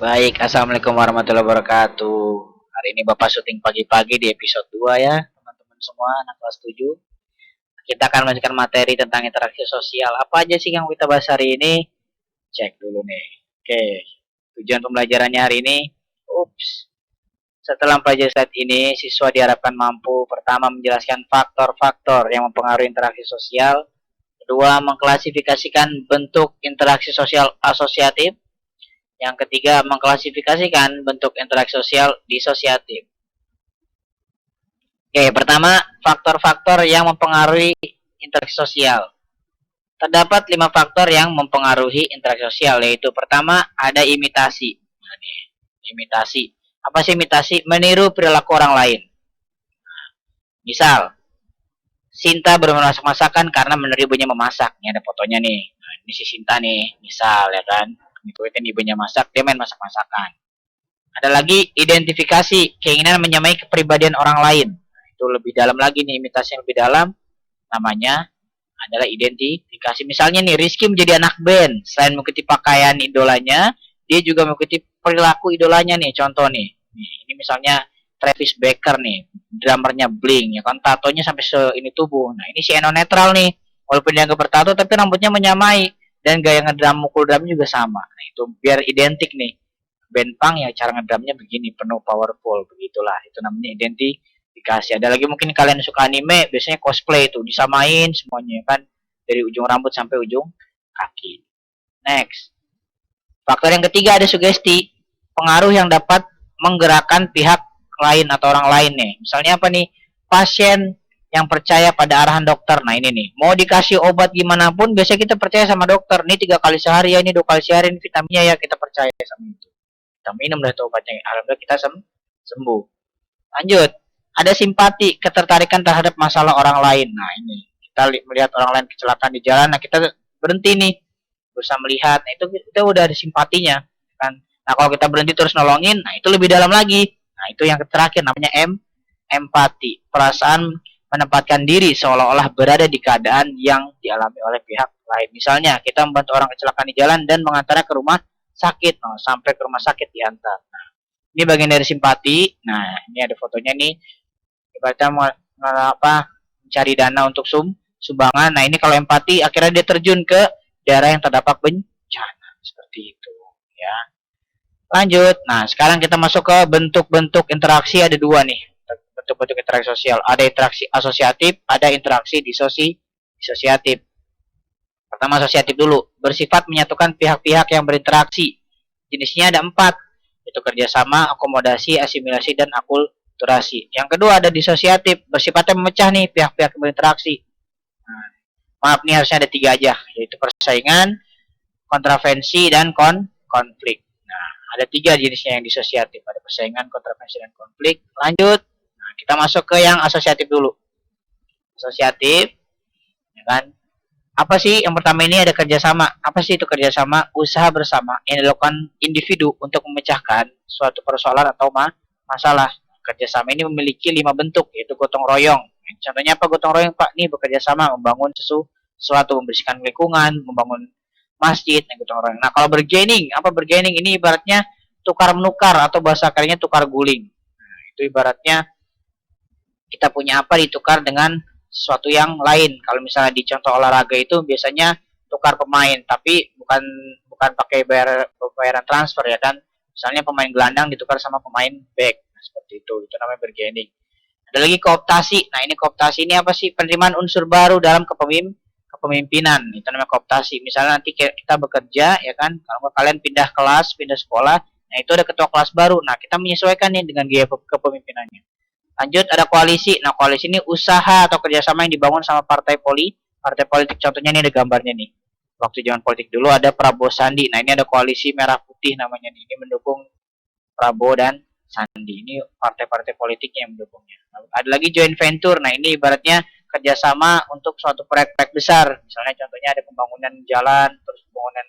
Baik, Assalamualaikum warahmatullahi wabarakatuh. Hari ini Bapak syuting pagi-pagi di episode 2 ya, teman-teman semua anak kelas 7. Kita akan melanjutkan materi tentang interaksi sosial. Apa aja sih yang kita bahas hari ini? Cek dulu nih. Oke, tujuan pembelajarannya hari ini. Setelah mempelajari slide ini, siswa diharapkan mampu pertama menjelaskan faktor-faktor yang mempengaruhi interaksi sosial. Kedua, mengklasifikasikan bentuk interaksi sosial asosiatif. Yang ketiga, mengklasifikasikan bentuk interaksi sosial disosiatif. Oke, pertama, faktor-faktor yang mempengaruhi interaksi sosial. Terdapat 5 faktor yang mempengaruhi interaksi sosial, yaitu pertama, ada imitasi. Nah, nih, imitasi. Apa sih imitasi? Meniru perilaku orang lain. Misal, Sinta bermasak masakan karena meniru ibunya memasak. Ini ada fotonya nih. Nah, ini si Sinta nih, misal ya kan. Ngikutin ibunya masak, dia main masak-masakan. Ada lagi identifikasi, keinginan menyamai kepribadian orang lain. Nah, itu lebih dalam lagi nih, imitasi yang lebih dalam. Namanya adalah identifikasi. Misalnya nih, Rizky menjadi anak band. Selain mengikuti pakaian idolanya, dia juga mengikuti perilaku idolanya nih. Contoh nih, ini misalnya Travis Barker nih, drummernya Blink, ya kan, tatonya sampai ini tubuh. Nah, ini si Eno netral nih, walaupun dia nggak bertato, tapi rambutnya menyamai dan gaya ngedrum, mukul drum juga sama. Nah, itu biar identik nih. Band punk ya cara ngedrumnya begini, penuh powerful, begitulah. Itu namanya identifikasi. Ada lagi mungkin kalian suka anime, biasanya cosplay itu disamain semuanya kan, dari ujung rambut sampai ujung kaki. Next. Faktor yang ketiga ada sugesti, pengaruh yang dapat menggerakkan pihak lain atau orang lain nih. Misalnya apa nih? Pasien yang percaya pada arahan dokter. Nah, ini nih, mau dikasih obat gimana pun biasanya kita percaya sama dokter. Ini 3 kali sehari ya, ini 2 kali sehari, ini vitaminnya ya, kita percaya sama itu. Kita minum dah tuh obatnya. Alhamdulillah kita sembuh. Lanjut. Ada simpati, ketertarikan terhadap masalah orang lain. Nah, ini kita melihat orang lain kecelakaan di jalan, nah kita berhenti nih, berusaha melihat. Nah, itu kita udah ada simpatinya kan. Nah, kalau kita berhenti terus nolongin, nah itu lebih dalam lagi. Nah, itu yang terakhir namanya empati. Perasaan menempatkan diri seolah-olah berada di keadaan yang dialami oleh pihak lain. Misalnya, kita membantu orang kecelakaan di jalan dan mengantarnya ke rumah sakit. Nah, sampai ke rumah sakit diantar. Nah, ini bagian dari simpati. Nah, ini ada fotonya nih. Ibaratnya mencari dana untuk sumbangan. Nah, ini kalau empati, akhirnya dia terjun ke daerah yang terdapat bencana. Seperti itu. Ya. Lanjut. Nah, sekarang kita masuk ke bentuk-bentuk interaksi. Ada 2 nih. Bentuk-bentuk interaksi sosial. Ada interaksi asosiatif, ada interaksi disosiatif. Pertama asosiatif dulu. Bersifat menyatukan pihak-pihak yang berinteraksi. Jenisnya ada 4. Itu kerjasama, akomodasi, asimilasi, dan akulturasi. Yang kedua ada disosiatif. Bersifatnya memecah nih pihak-pihak yang berinteraksi. Nah, maaf nih harusnya ada 3 aja. Yaitu persaingan, kontravensi, dan konflik. Nah, ada 3 jenisnya yang disosiatif. Ada persaingan, kontravensi, dan konflik. Lanjut. Nah, kita masuk ke yang asosiatif dulu. Asosiatif, ya kan? Apa sih? Yang pertama ini ada kerjasama. Apa sih itu kerjasama? Usaha bersama yang dilakukan individu untuk memecahkan suatu persoalan atau masalah. Kerjasama ini memiliki 5 bentuk, yaitu gotong royong. Contohnya apa gotong royong, Pak? Nih bekerjasama membangun sesuatu, membersihkan lingkungan, membangun masjid, gotong royong. Nah, kalau bergaining, apa bergaining? Ini ibaratnya tukar menukar atau bahasa kerennya tukar guling. Nah, itu ibaratnya kita punya apa ditukar dengan sesuatu yang lain. Kalau misalnya di contoh olahraga itu biasanya tukar pemain, tapi bukan pakai bayaran transfer ya kan. Misalnya pemain gelandang ditukar sama pemain back. Nah, seperti itu. Itu namanya bergaining. Ada lagi kooptasi. Nah, ini kooptasi ini apa sih? Penerimaan unsur baru dalam kepemimpinan. Itu namanya kooptasi. Misalnya nanti kita bekerja ya kan, kalau kalian pindah kelas, pindah sekolah, nah itu ada ketua kelas baru. Nah, kita menyesuaikan nih dengan gaya kepemimpinannya. Lanjut ada koalisi. Nah, koalisi ini usaha atau kerjasama yang dibangun sama partai politik. Contohnya ini ada gambarnya nih. Waktu zaman politik dulu ada Prabowo Sandi. Nah, ini ada koalisi merah putih namanya nih. Ini mendukung Prabowo dan Sandi. Ini partai-partai politiknya yang mendukungnya. Nah, ada lagi joint venture. Nah, ini ibaratnya kerjasama untuk suatu proyek-proyek besar. Misalnya contohnya ada pembangunan jalan, terus pembangunan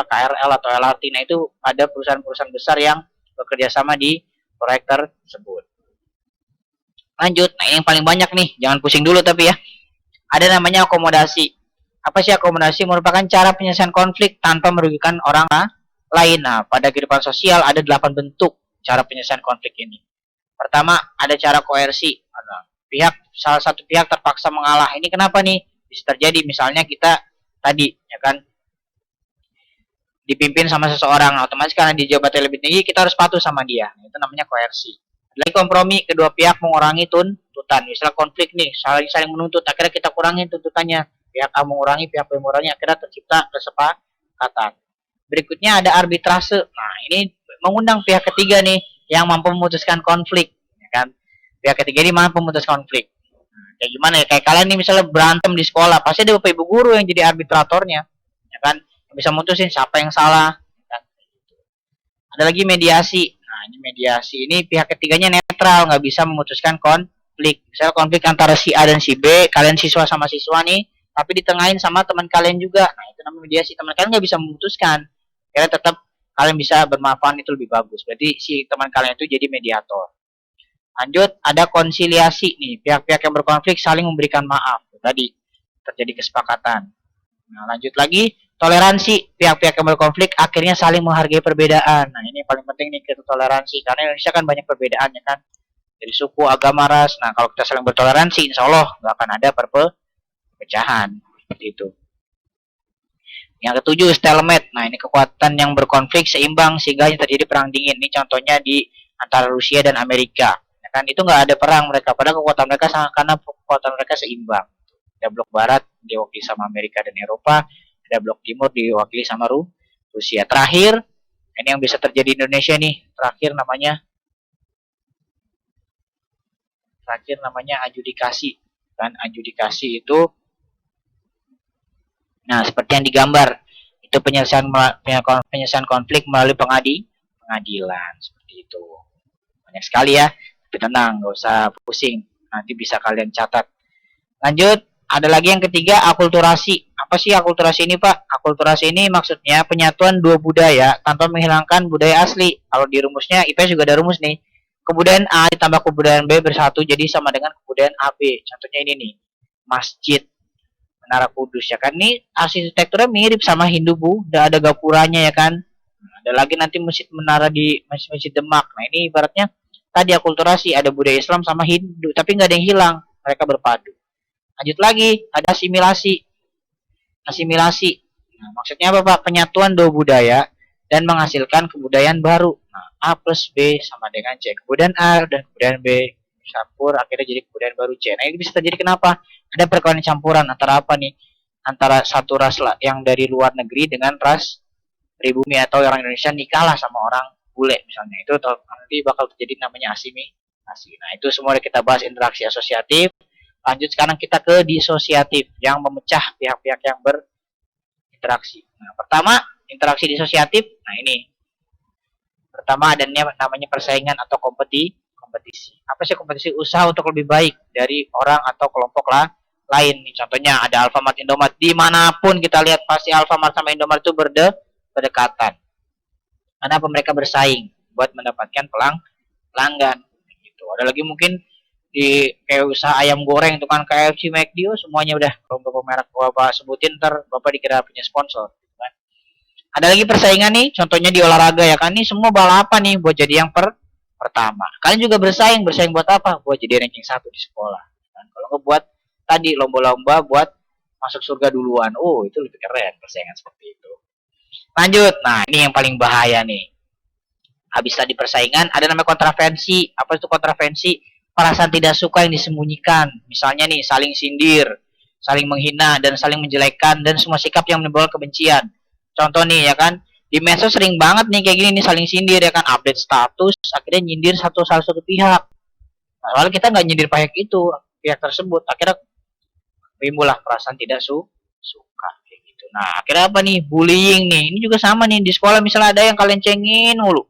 KRL atau LRT. Nah, itu ada perusahaan-perusahaan besar yang bekerja sama di proyek tersebut. Lanjut, nah ini yang paling banyak nih, jangan pusing dulu tapi ya. Ada namanya akomodasi. Apa sih akomodasi? Merupakan cara penyelesaian konflik tanpa merugikan orang lain. Nah, pada kehidupan sosial ada 8 bentuk cara penyelesaian konflik ini. Pertama, ada cara koersi. Salah satu pihak terpaksa mengalah. Ini kenapa nih? Bisa terjadi misalnya kita tadi ya kan dipimpin sama seseorang, otomatis karena dia jabatannya lebih tinggi kita harus patuh sama dia. Itu namanya koersi. Lagi kompromi, kedua pihak mengurangi tuntutan. Misalnya konflik nih, saling menuntut, akhirnya kita kurangi tuntutannya. Pihak A mengurangi, pihak B mengurangi, akhirnya tercipta kesepakatan. Berikutnya ada arbitrase. Nah, ini mengundang pihak ketiga nih yang mampu memutuskan konflik, ya kan? Pihak ketiga ini mampu memutuskan konflik. Kayak gimana ya? Kayak kalian nih misalnya berantem di sekolah, pasti ada bapak ibu guru yang jadi arbitratornya, ya kan? Yang bisa mutusin siapa yang salah. Ya kan? Ada lagi mediasi. Nah, ini mediasi ini pihak ketiganya netral, nggak bisa memutuskan konflik. Misalnya konflik antara si A dan si B, kalian siswa sama siswa nih, tapi ditengahin sama teman kalian juga. Nah, itu namanya mediasi. Teman kalian nggak bisa memutuskan. Karena tetap kalian bisa bermanfaat, itu lebih bagus. Berarti si teman kalian itu jadi mediator. Lanjut, ada konsiliasi nih. Pihak-pihak yang berkonflik saling memberikan maaf. Tadi terjadi kesepakatan. Nah, lanjut lagi, toleransi. Pihak-pihak yang berkonflik akhirnya saling menghargai perbedaan. Nah, ini paling penting nih, kita toleransi. Karena Indonesia kan banyak perbedaannya kan. Dari suku, agama, ras. Nah, kalau kita saling bertoleransi, insya Allah nggak akan ada perpecahan. Seperti itu. Yang ketujuh, stalemate. Nah, ini kekuatan yang berkonflik seimbang sehingga terjadi perang dingin. Ini contohnya di antara Rusia dan Amerika. Ya kan, itu nggak ada perang mereka. Padahal kekuatan mereka karena kekuatan mereka seimbang. Ada blok barat diwakili sama Amerika dan Eropa. Ada blok timur diwakili sama Rusia. Terakhir, ini yang bisa terjadi di Indonesia nih. Terakhir namanya adjudikasi. Kan, adjudikasi itu nah, seperti yang digambar, itu penyelesaian konflik melalui pengadilan, seperti itu. Banyak sekali ya, tapi tenang, nggak usah pusing, nanti bisa kalian catat. Lanjut, ada lagi yang ketiga, akulturasi. Apa sih akulturasi ini, Pak? Akulturasi ini maksudnya penyatuan dua budaya tanpa menghilangkan budaya asli. Kalau di rumusnya, IPS juga ada rumus nih. Kebudayaan A ditambah kebudayaan B bersatu jadi sama dengan kebudayaan AB. Contohnya ini nih, masjid Menara Kudus ya kan, ini arsitekturnya mirip sama Hindu Buddha, ada gapuranya ya kan. Ada lagi nanti menara di Masjid Demak. Nah, ini ibaratnya tadi akulturasi, ada budaya Islam sama Hindu, tapi nggak ada yang hilang, mereka berpadu. Lanjut lagi, ada asimilasi. Nah, maksudnya apa Pak? Penyatuan dua budaya dan menghasilkan kebudayaan baru. Nah, A plus B sama dengan C. Kebudayaan A dan kebudayaan B campur akhirnya jadi kebudayaan baru C. Nah, ini bisa terjadi kenapa? Ada perkawinan campuran antara apa nih? Antara satu ras yang dari luar negeri dengan ras pribumi atau orang Indonesia nikahlah sama orang bule misalnya. Itu nanti bakal terjadi namanya asimilasi. Nah, itu semua kita bahas interaksi asosiatif. Lanjut sekarang kita ke disosiatif yang memecah pihak-pihak yang berinteraksi. Nah, pertama interaksi disosiatif. Nah, ini pertama ada namanya persaingan atau kompetisi. Apa sih kompetisi? Usaha untuk lebih baik dari orang atau kelompok lain. Contohnya ada Alfamart, Indomart. Dimanapun kita lihat pasti Alfamart sama Indomart itu berdekatan. Kenapa mereka bersaing buat mendapatkan pelanggan? Gitu. Ada lagi mungkin di kayak usaha ayam goreng itu kan, KFC, McD, semuanya udah. Kalau bapak merek bapak sebutin ntar bapak dikira punya sponsor. Kan? Ada lagi persaingan nih, contohnya di olahraga ya kan, ini semua balapan nih buat jadi yang pertama. Kalian juga bersaing buat apa? Buat jadi ranking 1 di sekolah. Kan? Kalau nggak buat tadi lomba-lomba buat masuk surga duluan. Oh, itu lebih keren persaingan seperti itu. Lanjut. Nah, ini yang paling bahaya nih. Habis tadi persaingan, ada namanya kontravensi. Apa itu kontravensi? Perasaan tidak suka yang disembunyikan. Misalnya nih, saling sindir, saling menghina, dan saling menjelekkan, dan semua sikap yang menimbulkan kebencian. Contoh nih ya kan, di medsos sering banget nih kayak gini nih, saling sindir ya kan, update status akhirnya nyindir salah satu pihak. Nah, soalnya kita nggak nyindir pihak tersebut, akhirnya timbullah perasaan tidak suka kayak gitu. Nah, akhirnya apa nih? Bullying nih. Ini juga sama nih di sekolah, misalnya ada yang kalian cengin mulu,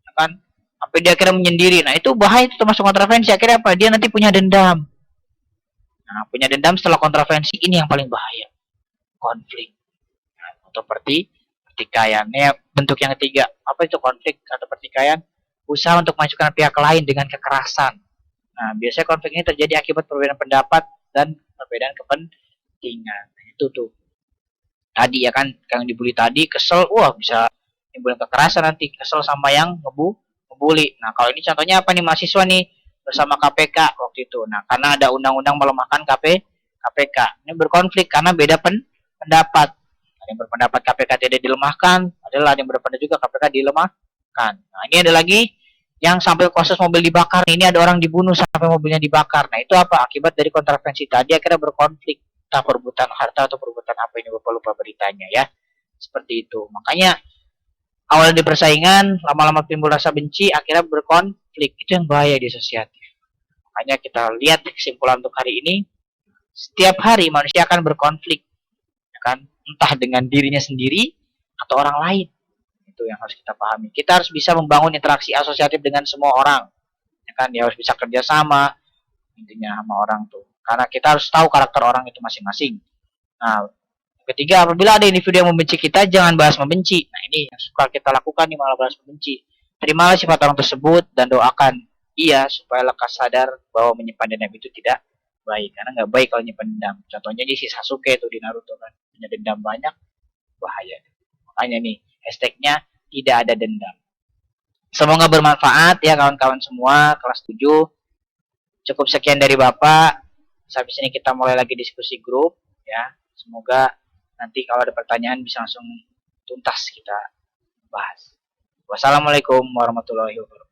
ya kan? Sampai dia akhirnya menyendiri. Nah, itu bahaya, itu termasuk kontravensi. Akhirnya apa? Dia nanti punya dendam. Nah, punya dendam setelah kontravensi, ini yang paling bahaya. Konflik. Nah, atau pertikaian. Ini bentuk yang ketiga. Apa itu konflik atau pertikaian? Usaha untuk mengajukan pihak lain dengan kekerasan. Nah, biasanya konflik ini terjadi akibat perbedaan pendapat dan perbedaan kepentingan. Nah, itu tuh. Tadi ya kan, yang dibully tadi kesel, wah bisa nimbulin kekerasan nanti, kesel sama yang ngebully. Nah, kalau ini contohnya apa nih, mahasiswa nih bersama KPK waktu itu. Nah, karena ada undang-undang melemahkan KPK. Ini berkonflik karena beda pendapat. Ada yang berpendapat KPK tidak dilemahkan, adalah yang berpendapat juga KPK dilemahkan. Nah, ini ada lagi yang sampai kasus mobil dibakar. Ini ada orang dibunuh sampai mobilnya dibakar. Nah, itu apa? Akibat dari kontravensi tadi akhirnya berkonflik. Entah perebutan harta atau perebutan apa, ini lupa beritanya ya. Seperti itu. Makanya awalnya di persaingan, lama-lama timbul rasa benci, akhirnya berkonflik. Itu yang bahaya di asosiatif. Makanya kita lihat kesimpulan untuk hari ini, setiap hari manusia akan berkonflik, ya kan? Entah dengan dirinya sendiri atau orang lain. Itu yang harus kita pahami. Kita harus bisa membangun interaksi asosiatif dengan semua orang, ya kan? Dia harus bisa kerjasama intinya sama orang tuh. Karena kita harus tahu karakter orang itu masing-masing. Nah, ketiga, apabila ada individu yang membenci kita, jangan bahas membenci. Nah, ini yang suka kita lakukan nih, malah bahas membenci. Terimalah sifat orang tersebut dan doakan ia supaya lekas sadar bahwa menyimpan dendam itu tidak baik. Karena nggak baik kalau menyimpan dendam. Contohnya di si Sasuke tuh di Naruto kan, punya dendam banyak, bahaya. Makanya nih, hashtagnya tidak ada dendam. Semoga bermanfaat ya kawan-kawan semua, kelas 7. Cukup sekian dari Bapak. Sampai sini kita mulai lagi diskusi grup ya. Semoga nanti kalau ada pertanyaan bisa langsung tuntas kita bahas. Wassalamualaikum warahmatullahi wabarakatuh.